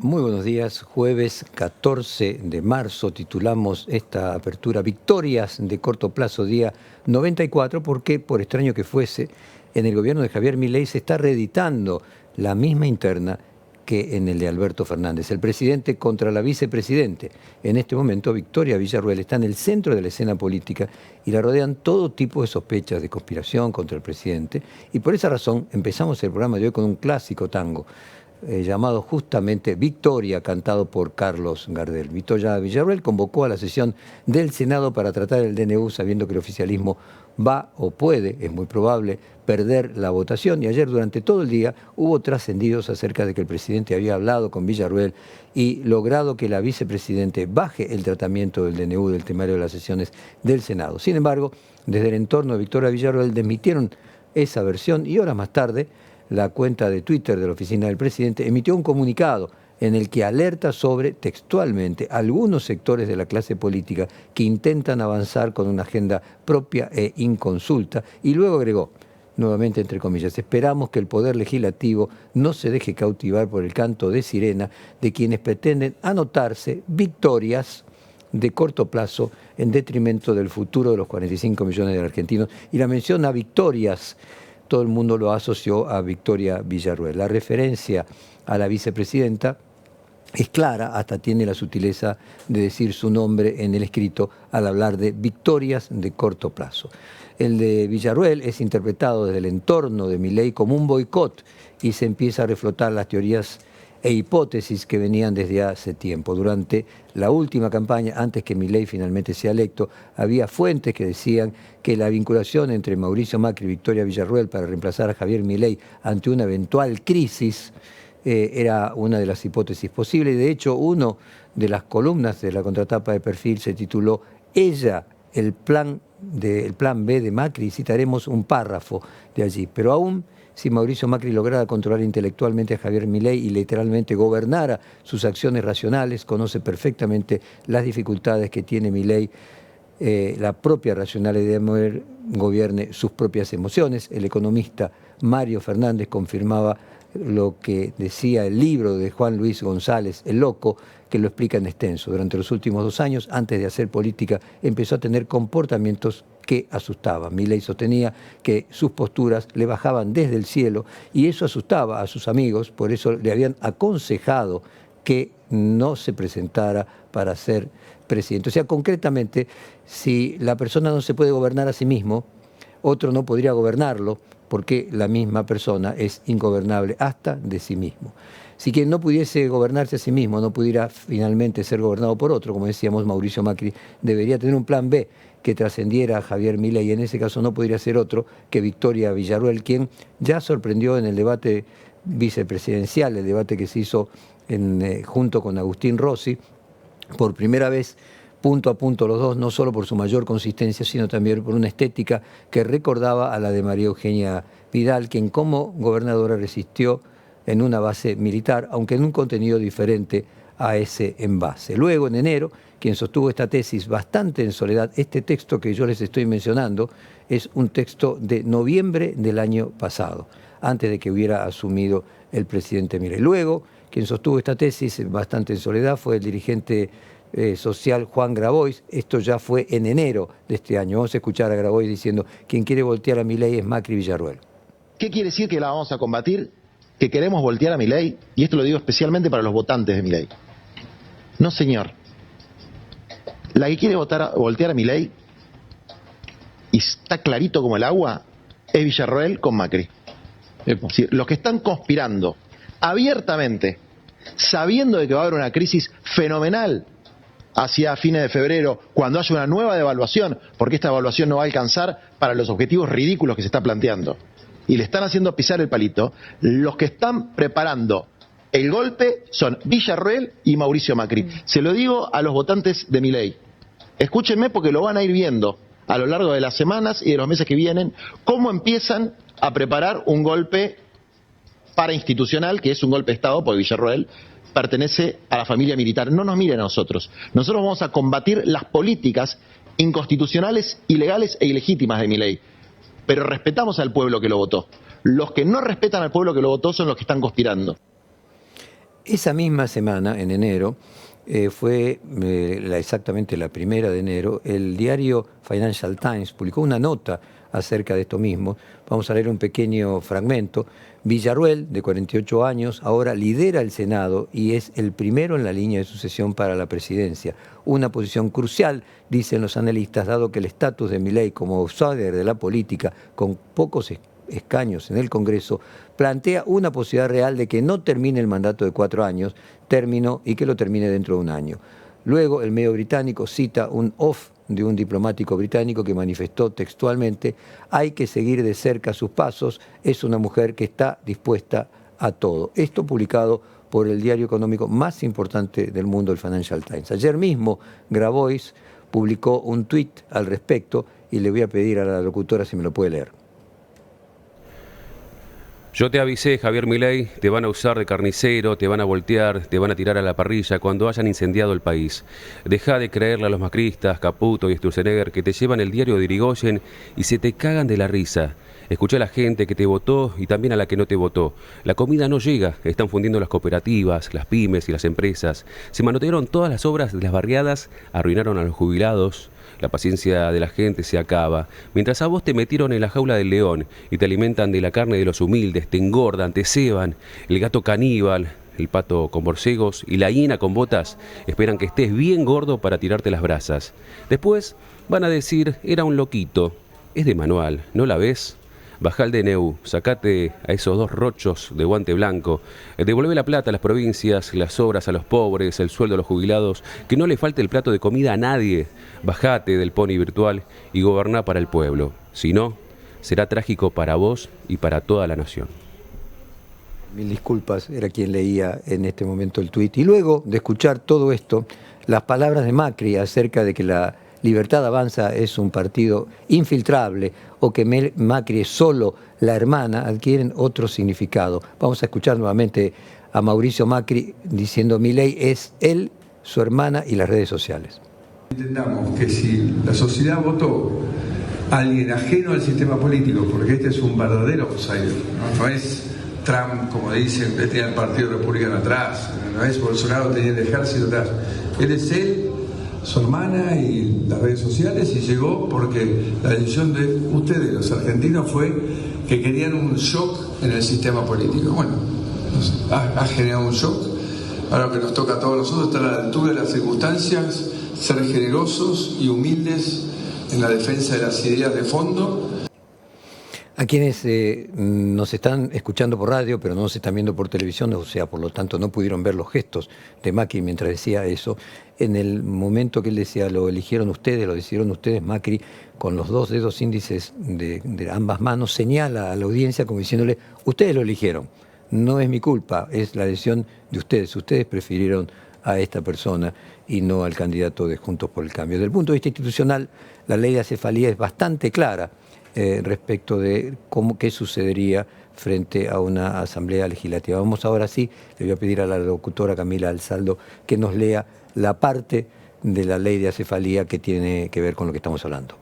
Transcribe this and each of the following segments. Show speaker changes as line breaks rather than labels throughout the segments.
Muy buenos días, jueves 14 de marzo titulamos esta apertura Victorias de corto plazo, día 94, porque por extraño que fuese, en el gobierno de Javier Milei se está reeditando la misma interna que en el de Alberto Fernández, el presidente contra la vicepresidente. En este momento Victoria Villarruel está en el centro de la escena política y la rodean todo tipo de sospechas de conspiración contra el presidente, y por esa razón empezamos el programa de hoy con un clásico tango, llamado justamente Victoria, cantado por Carlos Gardel. Victoria Villarruel convocó a la sesión del Senado para tratar el DNU, sabiendo que el oficialismo va o puede, es muy probable, perder la votación. Y ayer durante todo el día hubo trascendidos acerca de que el presidente había hablado con Villarruel y logrado que la vicepresidente baje el tratamiento del DNU, del temario de las sesiones del Senado. Sin embargo, desde el entorno de Victoria Villarruel desmitieron esa versión y horas más tarde la cuenta de Twitter de la oficina del presidente emitió un comunicado en el que alerta sobre, textualmente, algunos sectores de la clase política que intentan avanzar con una agenda propia e inconsulta, y luego agregó, nuevamente entre comillas, esperamos que el Poder Legislativo no se deje cautivar por el canto de sirena de quienes pretenden anotarse victorias de corto plazo en detrimento del futuro de los 45 millones de argentinos. Y la mención a victorias, todo el mundo lo asoció a Victoria Villarruel. La referencia a la vicepresidenta es clara, hasta tiene la sutileza de decir su nombre en el escrito al hablar de victorias de corto plazo. El de Villarruel es interpretado desde el entorno de Milei como un boicot y se empieza a reflotar las teorías e hipótesis que venían desde hace tiempo. Durante la última campaña, antes que Milei finalmente sea electo, había fuentes que decían que la vinculación entre Mauricio Macri y Victoria Villarruel para reemplazar a Javier Milei ante una eventual crisis era una de las hipótesis posibles. Y de hecho, una de las columnas de la contratapa de Perfil se tituló "Ella, el plan B de Macri", y citaremos un párrafo de allí. Pero aún si Mauricio Macri lograra controlar intelectualmente a Javier Milei y literalmente gobernara sus acciones racionales, conoce perfectamente las dificultades que tiene Milei, la propia racionalidad de mover gobierne sus propias emociones. El economista Mario Fernández confirmaba lo que decía el libro de Juan Luis González, El Loco, que lo explica en extenso. Durante los últimos 2 años, antes de hacer política, empezó a tener comportamientos que asustaban. Milei sostenía que sus posturas le bajaban desde el cielo y eso asustaba a sus amigos, por eso le habían aconsejado que no se presentara para ser presidente. O sea, concretamente, si la persona no se puede gobernar a sí mismo, otro no podría gobernarlo, porque la misma persona es ingobernable hasta de sí mismo. Si quien no pudiese gobernarse a sí mismo no pudiera finalmente ser gobernado por otro, como decíamos, Mauricio Macri debería tener un plan B que trascendiera a Javier Milei, y en ese caso no podría ser otro que Victoria Villarruel, quien ya sorprendió en el debate vicepresidencial, el debate que se hizo junto con Agustín Rossi, por primera vez punto a punto los dos, no solo por su mayor consistencia, sino también por una estética que recordaba a la de María Eugenia Vidal, quien como gobernadora resistió en una base militar, aunque en un contenido diferente a ese envase. Luego, en enero, quien sostuvo esta tesis bastante en soledad, este texto que yo les estoy mencionando, es un texto de noviembre del año pasado, antes de que hubiera asumido el presidente Milei. Luego, quien sostuvo esta tesis bastante en soledad fue el dirigente social Juan Grabois. Esto ya fue en enero de este año. Vamos a escuchar a Grabois diciendo: quien quiere voltear a Milei es Macri Villarruel.
¿Qué quiere decir que la vamos a combatir? ¿Que queremos voltear a Milei? Y esto lo digo especialmente para los votantes de Milei. No, señor. La que quiere voltear a Milei, y está clarito como el agua, es Villarruel con Macri. Es decir, los que están conspirando abiertamente, sabiendo de que va a haber una crisis fenomenal hacia fines de febrero, cuando haya una nueva devaluación, porque esta devaluación no va a alcanzar para los objetivos ridículos que se está planteando, y le están haciendo pisar el palito, los que están preparando el golpe son Villarruel y Mauricio Macri. Se lo digo a los votantes de Milei. Escúchenme, porque lo van a ir viendo a lo largo de las semanas y de los meses que vienen, cómo empiezan a preparar un golpe parainstitucional, que es un golpe de Estado, porque Villarruel pertenece a la familia militar. No nos miren a nosotros. Nosotros vamos a combatir las políticas inconstitucionales, ilegales e ilegítimas de Milei. Pero respetamos al pueblo que lo votó. Los que no respetan al pueblo que lo votó son los que están conspirando.
Esa misma semana, en enero, fue exactamente la 1 de enero, el diario Financial Times publicó una nota acerca de esto mismo. Vamos a leer un pequeño fragmento. Villarruel, de 48 años, ahora lidera el Senado y es el primero en la línea de sucesión para la presidencia. Una posición crucial, dicen los analistas, dado que el estatus de Milei como outsider de la política, con pocos escaños en el Congreso, plantea una posibilidad real de que no termine el mandato de 4 años, y que lo termine dentro de un año. Luego, el medio británico cita un off de un diplomático británico que manifestó textualmente: hay que seguir de cerca sus pasos, es una mujer que está dispuesta a todo. Esto publicado por el diario económico más importante del mundo, el Financial Times. Ayer mismo, Grabois publicó un tuit al respecto y le voy a pedir a la locutora si me lo puede leer.
Yo te avisé, Javier Milei, te van a usar de carnicero, te van a voltear, te van a tirar a la parrilla cuando hayan incendiado el país. Deja de creerle a los macristas, Caputo y Sturzenegger, que te llevan el diario de Irigoyen y se te cagan de la risa. Escuché a la gente que te votó y también a la que no te votó. La comida no llega, están fundiendo las cooperativas, las pymes y las empresas. Se manotearon todas las obras de las barriadas, arruinaron a los jubilados. La paciencia de la gente se acaba. Mientras a vos te metieron en la jaula del león y te alimentan de la carne de los humildes, te engordan, te ceban, el gato caníbal, el pato con borcegos y la hiena con botas esperan que estés bien gordo para tirarte las brasas. Después van a decir, era un loquito. Es de manual, ¿no la ves? Bajá al DNU, sacate a esos 2 rochos de guante blanco, devolvé la plata a las provincias, las obras a los pobres, el sueldo a los jubilados, que no le falte el plato de comida a nadie. Bajate del pony virtual y goberná para el pueblo. Si no, será trágico para vos y para toda la nación.
Mil disculpas, era quien leía en este momento el tuit. Y luego de escuchar todo esto, las palabras de Macri acerca de que la Libertad Avanza es un partido infiltrable o que Macri es solo la hermana, adquieren otro significado. Vamos a escuchar nuevamente a Mauricio Macri diciendo: Milei es él, su hermana y las redes sociales.
Entendamos que si la sociedad votó a alguien ajeno al sistema político, porque este es un verdadero outsider, no es Trump, como dicen, que tenía el Partido Republicano atrás, no es Bolsonaro, tenía el ejército atrás, él es él, su hermana y las redes sociales, y llegó porque la decisión de ustedes, los argentinos, fue que querían un shock en el sistema político. Bueno, ha generado un shock. Ahora lo que nos toca a todos nosotros estar a la altura de las circunstancias, ser generosos y humildes en la defensa de las ideas de fondo.
A quienes nos están escuchando por radio, pero no nos están viendo por televisión, o sea, por lo tanto no pudieron ver los gestos de Macri mientras decía eso, en el momento que él decía, lo eligieron ustedes, lo decidieron ustedes, Macri, con los 2 dedos índices de ambas manos, señala a la audiencia como diciéndole: ustedes lo eligieron, no es mi culpa, es la decisión de ustedes prefirieron a esta persona y no al candidato de Juntos por el Cambio. Desde el punto de vista institucional, la ley de acefalía es bastante clara respecto de qué sucedería frente a una asamblea legislativa. Vamos ahora sí, le voy a pedir a la locutora Camila Alzaldo que nos lea la parte de la ley de acefalía que tiene que ver con lo que estamos hablando.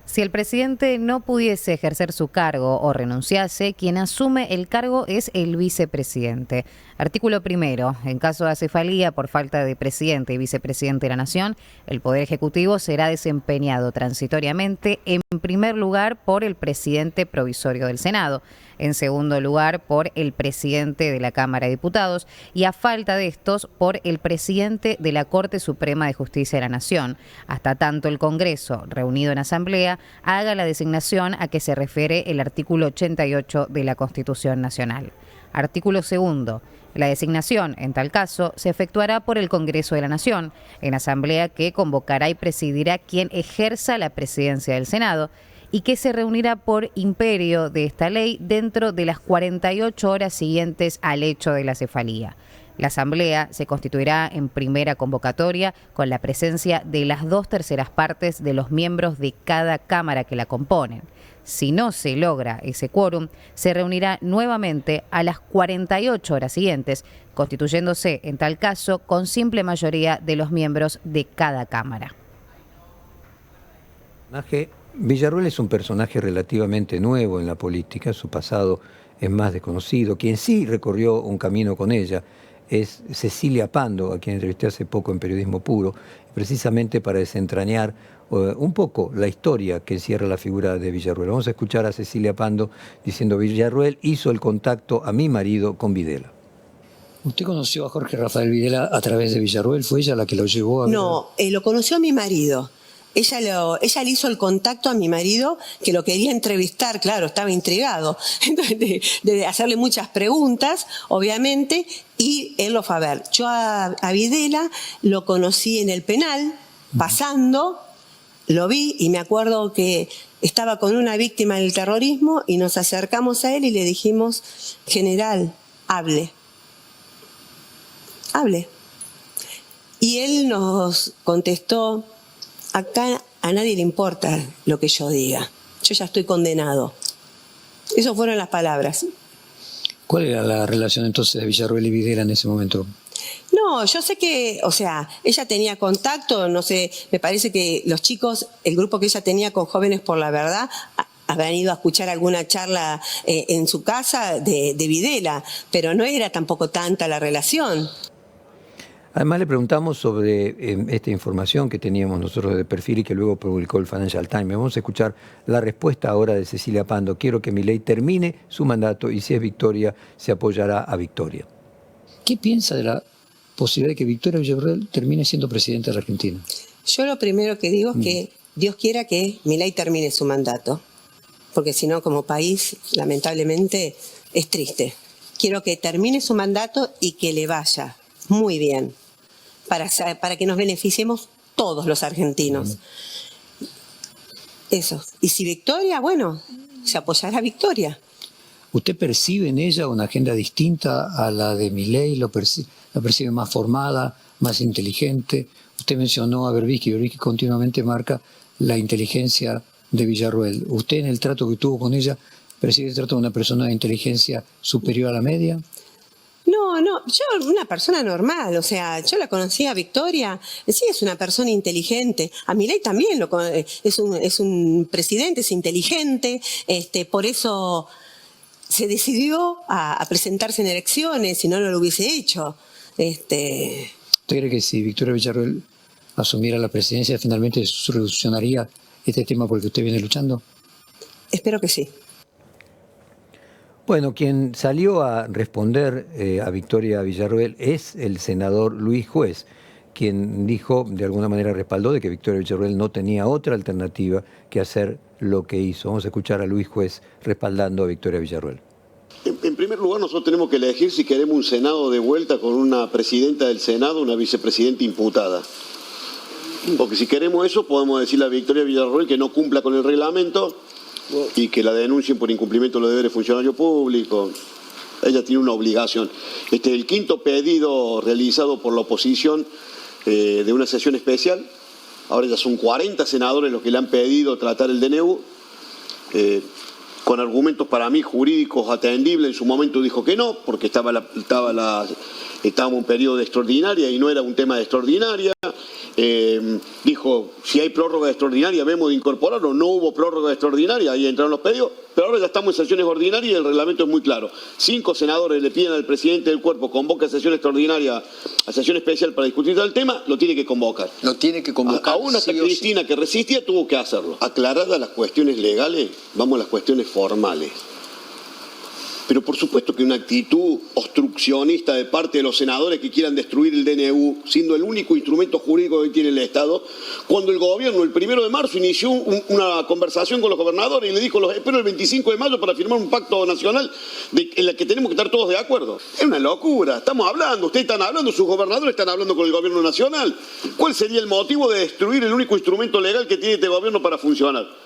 Si el presidente no pudiese ejercer su cargo o renunciase, quien asume el cargo es el vicepresidente. Artículo 1. En caso de acefalía por falta de presidente y vicepresidente de la Nación, el Poder Ejecutivo será desempeñado transitoriamente, en primer lugar, por el presidente provisorio del Senado, en segundo lugar, por el presidente de la Cámara de Diputados y, a falta de estos, por el presidente de la Corte Suprema de Justicia de la Nación, hasta tanto el Congreso, reunido en asamblea, haga la designación a que se refiere el artículo 88 de la Constitución Nacional. Artículo 2. La designación, en tal caso, se efectuará por el Congreso de la Nación, en asamblea que convocará y presidirá quien ejerza la presidencia del Senado, y que se reunirá por imperio de esta ley dentro de las 48 horas siguientes al hecho de la cefalía. La asamblea se constituirá en primera convocatoria con la presencia de las 2/3 partes de los miembros de cada cámara que la componen. Si no se logra ese quórum, se reunirá nuevamente a las 48 horas siguientes, constituyéndose en tal caso con simple mayoría de los miembros de cada cámara.
Villarruel es un personaje relativamente nuevo en la política, su pasado es más desconocido. Quien sí recorrió un camino con ella es Cecilia Pando, a quien entrevisté hace poco en Periodismo Puro, precisamente para desentrañar un poco la historia que encierra la figura de Villarruel. Vamos a escuchar a Cecilia Pando diciendo: Villarruel hizo el contacto a mi marido con Videla.
¿Usted conoció a Jorge Rafael Videla a través de Villarruel? ¿Fue ella la que lo llevó a ver?
No, lo conoció a mi marido. Ella le hizo el contacto a mi marido, que lo quería entrevistar, claro, estaba intrigado, de hacerle muchas preguntas, obviamente, y él lo fue a ver. Yo a Videla lo conocí en el penal, pasando, lo vi y me acuerdo que estaba con una víctima del terrorismo y nos acercamos a él y le dijimos: general, hable. Y él nos contestó: acá a nadie le importa lo que yo diga, yo ya estoy condenado. Esas fueron las palabras.
¿Cuál era la relación entonces de Villarruel y Videla en ese momento?
No, yo sé que, o sea, ella tenía contacto, no sé, me parece que los chicos, el grupo que ella tenía con Jóvenes por la Verdad, habrán ido a escuchar alguna charla en su casa de Videla, pero no era tampoco tanta la relación.
Además le preguntamos sobre esta información que teníamos nosotros de perfil y que luego publicó el Financial Times. Vamos a escuchar la respuesta ahora de Cecilia Pando. Quiero que Milei termine su mandato y si es Victoria, se apoyará a Victoria.
¿Qué piensa de la posibilidad de que Victoria Villarruel termine siendo presidenta de la Argentina?
Yo lo primero que digo es que Dios quiera que Milei termine su mandato, porque si no, como país, lamentablemente, es triste. Quiero que termine su mandato y que le vaya muy bien, para que nos beneficiemos todos los argentinos. Eso. Y si Victoria, bueno, se apoyará a Victoria.
¿Usted percibe en ella una agenda distinta a la de Milei? ¿La percibe más formada, más inteligente? Usted mencionó a Berbisky. Berbisky continuamente marca la inteligencia de Villarruel. ¿Usted en el trato que tuvo con ella percibe el trato de una persona de inteligencia superior a la media?
No, yo una persona normal, o sea, yo la conocí a Victoria, sí es una persona inteligente, a Milei también es un presidente, es inteligente, por eso se decidió a presentarse en elecciones, si no, no lo hubiese hecho.
¿Usted cree que si Victoria Villarruel asumiera la presidencia, finalmente solucionaría este tema por el que usted viene luchando?
Espero que sí.
Bueno, quien salió a responder a Victoria Villarruel es el senador Luis Juez, quien dijo, de alguna manera respaldó, de que Victoria Villarruel no tenía otra alternativa que hacer lo que hizo. Vamos a escuchar a Luis Juez respaldando a Victoria Villarruel.
En primer lugar, nosotros tenemos que elegir si queremos un Senado de vuelta con una presidenta del Senado, una vicepresidenta imputada. Porque si queremos eso, podemos decirle a Victoria Villarruel que no cumpla con el reglamento y que la denuncien por incumplimiento de los deberes de funcionario público. Ella tiene una obligación. El quinto pedido realizado por la oposición de una sesión especial, ahora ya son 40 senadores los que le han pedido tratar el DNU, con argumentos para mí jurídicos atendibles. En su momento dijo que no, porque estábamos en un periodo de extraordinaria y no era un tema de extraordinaria. Dijo, si hay prórroga extraordinaria, vemos de incorporarlo. No hubo prórroga extraordinaria, ahí entraron los pedidos, pero ahora ya estamos en sesiones ordinarias y el reglamento es muy claro. 5 senadores le piden al presidente del cuerpo convoque a sesión extraordinaria, a sesión especial para discutir el tema, lo tiene que convocar.
Lo tiene que convocar.
Aún hasta Cristina, que resistía, tuvo que hacerlo. Aclaradas las cuestiones legales, vamos a las cuestiones formales. Pero por supuesto que una actitud obstruccionista de parte de los senadores que quieran destruir el DNU, siendo el único instrumento jurídico que tiene el Estado, cuando el gobierno el 1 de marzo inició una conversación con los gobernadores y le dijo, los espero el 25 de mayo para firmar un pacto nacional en el que tenemos que estar todos de acuerdo. Es una locura, estamos hablando, ustedes están hablando, sus gobernadores están hablando con el gobierno nacional. ¿Cuál sería el motivo de destruir el único instrumento legal que tiene este gobierno para funcionar?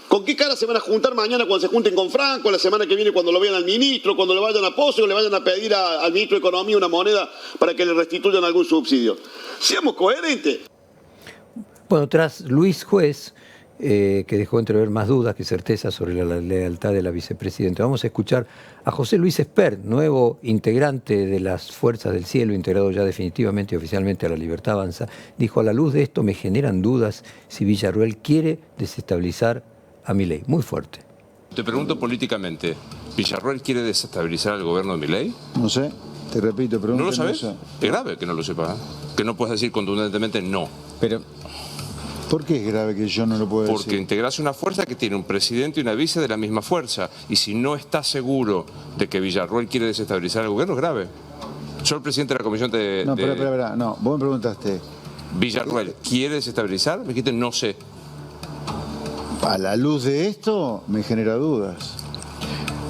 ¿Con qué cara se van a juntar mañana cuando se junten con Franco, la semana que viene cuando lo vean al ministro, cuando le vayan a Pozo o le vayan a pedir al ministro de Economía una moneda para que le restituyan algún subsidio? Seamos coherentes.
Bueno, tras Luis Juez, que dejó entrever más dudas que certezas sobre la lealtad de la vicepresidenta, vamos a escuchar a José Luis Espert, nuevo integrante de las Fuerzas del Cielo, integrado ya definitivamente y oficialmente a La Libertad Avanza. Dijo, a la luz de esto me generan dudas si Villarruel quiere desestabilizar a Milei. Muy fuerte.
Te pregunto políticamente, ¿Villarruel quiere desestabilizar al gobierno de Milei?
No sé.
Te repito,
¿No lo
pregúntame
sabes?
eso.
Es grave que no lo sepas, ¿eh? Que no puedas decir contundentemente no.
Pero, ¿por qué es grave que yo no lo pueda
Porque
decir?
integras una fuerza que tiene un presidente y una vice de la misma fuerza. Y si no estás seguro de que Villarroel quiere desestabilizar el gobierno, es grave. Yo, el presidente de la comisión de...
No, espera, no, vos me preguntaste.
Villarroel, ¿quiere desestabilizar? Me dijiste, no sé.
A la luz de esto, me genera dudas.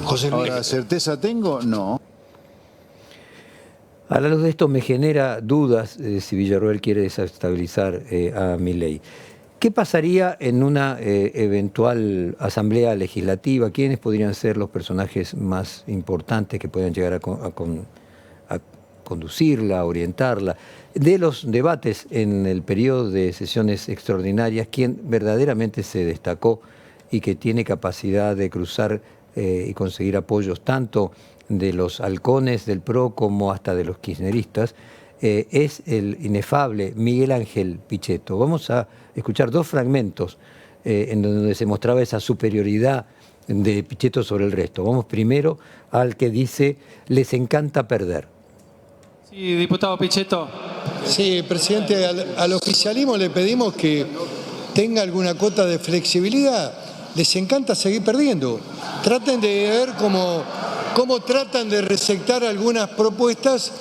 José Luis.
Ahora, ¿certeza tengo? No.
A la luz de esto me genera dudas si Villarroel quiere desestabilizar a Milei. ¿Qué pasaría en una eventual asamblea legislativa? ¿Quiénes podrían ser los personajes más importantes que puedan llegar a conducirla, a orientarla? De los debates en el periodo de sesiones extraordinarias, ¿quién verdaderamente se destacó y que tiene capacidad de cruzar y conseguir apoyos tanto de los halcones del PRO como hasta de los kirchneristas, es el inefable Miguel Ángel Pichetto? Vamos a escuchar dos fragmentos en donde se mostraba esa superioridad de Pichetto sobre el resto. Vamos primero al que dice, les encanta perder.
Sí, diputado Pichetto.
Sí, presidente, al oficialismo le pedimos que tenga alguna cuota de flexibilidad. Les encanta seguir perdiendo. Traten de ver cómo tratan de resectar algunas propuestas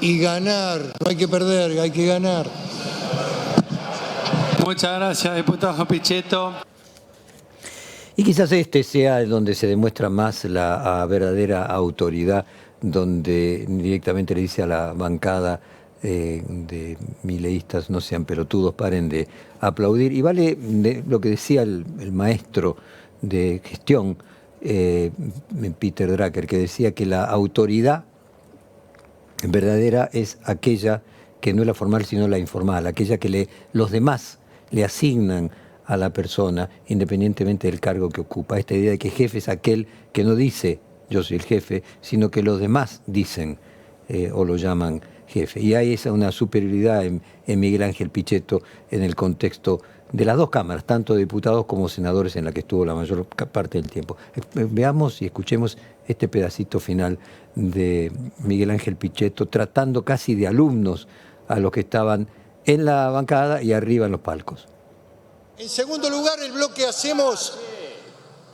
y ganar. No hay que perder, hay que ganar.
Muchas gracias, diputado Pichetto.
Y quizás este sea donde se demuestra más la verdadera autoridad, donde directamente le dice a la bancada de mileístas, no sean pelotudos, paren de aplaudir. Y vale lo que decía el maestro de gestión, Peter Drucker, que decía que la autoridad verdadera es aquella que no es la formal sino la informal, aquella que los demás le asignan a la persona independientemente del cargo que ocupa. Esta idea de que jefe es aquel que no dice yo soy el jefe, sino que los demás dicen o lo llaman jefe. Y hay una superioridad en Miguel Ángel Pichetto en el contexto de las dos cámaras, tanto diputados como senadores, en la que estuvo la mayor parte del tiempo. Veamos y escuchemos este pedacito final de Miguel Ángel Pichetto, tratando casi de alumnos a los que estaban en la bancada y arriba en los palcos.
En segundo lugar, el bloque Hacemos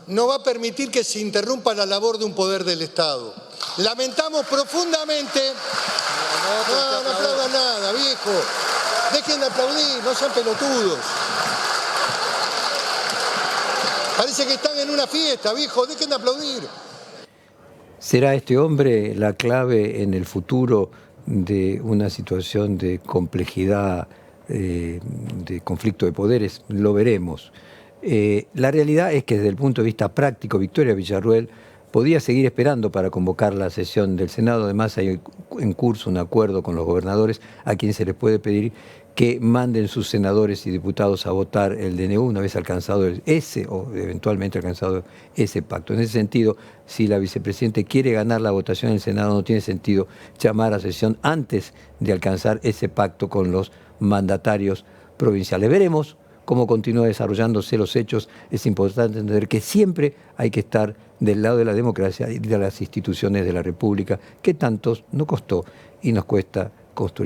no va a permitir que se interrumpa la labor de un poder del Estado. Lamentamos profundamente... No aplaudan nada, viejo. Dejen de aplaudir, no sean pelotudos. Parece que están en una fiesta, viejo, dejen de aplaudir.
¿Será este hombre la clave en el futuro de una situación de complejidad, de conflicto de poderes? Lo veremos. La realidad es que desde el punto de vista práctico, Victoria Villarroel podía seguir esperando para convocar la sesión del Senado. Además, hay en curso un acuerdo con los gobernadores a quienes se les puede pedir que manden sus senadores y diputados a votar el DNU una vez alcanzado ese o eventualmente alcanzado ese pacto. En ese sentido, si la vicepresidenta quiere ganar la votación en el Senado, no tiene sentido llamar a sesión antes de alcanzar ese pacto con los mandatarios provinciales. Veremos cómo continúa desarrollándose los hechos. Es importante entender que siempre hay que estar del lado de la democracia y de las instituciones de la República, que tantos nos costó y nos cuesta construir.